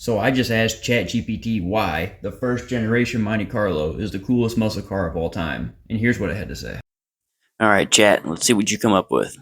So I just asked ChatGPT why the first generation Monte Carlo is the coolest muscle car of all time, and here's what it had to say. All right, chat, let's see what you come up with.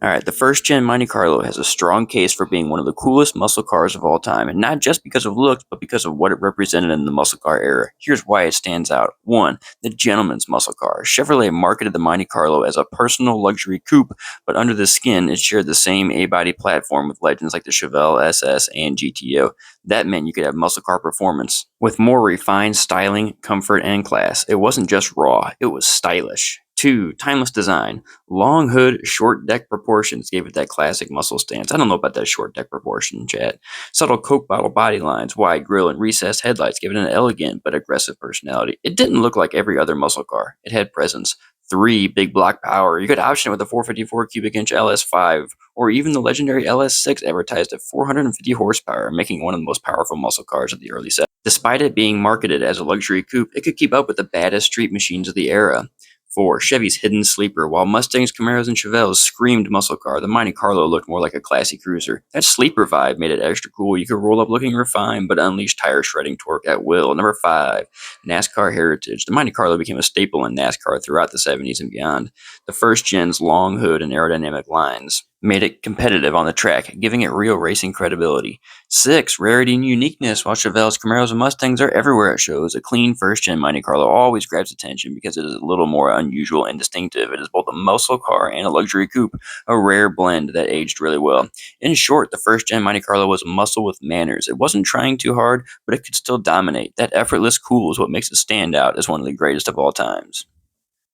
All right, the first gen Monte Carlo has a strong case for being one of the coolest muscle cars of all time, and not just because of looks, but because of what it represented in the muscle car era. Here's why it stands out. 1. The gentleman's muscle car. Chevrolet marketed the Monte Carlo as a personal luxury coupe, but under the skin, it shared the same A-body platform with legends like the Chevelle SS and GTO. That meant you could have muscle car performance with more refined styling, comfort, and class. It wasn't just raw, it was stylish. 2. Timeless design. Long hood, short deck proportions gave it that classic muscle stance. I don't know about that short deck proportion, chat. Subtle Coke bottle body lines, wide grille, and recessed headlights gave it an elegant but aggressive personality. It didn't look like every other muscle car. It had presence. 3. Big block power. You could option it with a 454 cubic inch LS5, or even the legendary LS6 advertised at 450 horsepower, making it one of the most powerful muscle cars of the early 70s. Despite it being marketed as a luxury coupe, it could keep up with the baddest street machines of the era. 4. Chevy's hidden sleeper. While Mustangs, Camaros, and Chevelles screamed muscle car, the Monte Carlo looked more like a classy cruiser. That sleeper vibe made it extra cool. You could roll up looking refined, but unleash tire-shredding torque at will. Number 5. NASCAR heritage. The Monte Carlo became a staple in NASCAR throughout the 70s and beyond. The first gen's long hood and aerodynamic lines made it competitive on the track, giving it real racing credibility. 6. Rarity and uniqueness. While Chevelles, Camaros, and Mustangs are everywhere at shows, a clean first-gen Monte Carlo always grabs attention because it is a little more unusual and distinctive. It is both a muscle car and a luxury coupe, a rare blend that aged really well. In short, the first-gen Monte Carlo was a muscle with manners. It wasn't trying too hard, but it could still dominate. That effortless cool is what makes it stand out as one of the greatest of all times.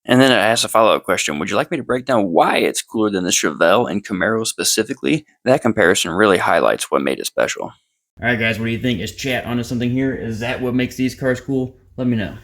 And then I asked a follow-up question. Would you like me to break down why it's cooler than the Chevelle and Camaro specifically? That comparison really highlights what made it special. Alright, guys, what do you think? Is chat onto something here? Is that what makes these cars cool? Let me know.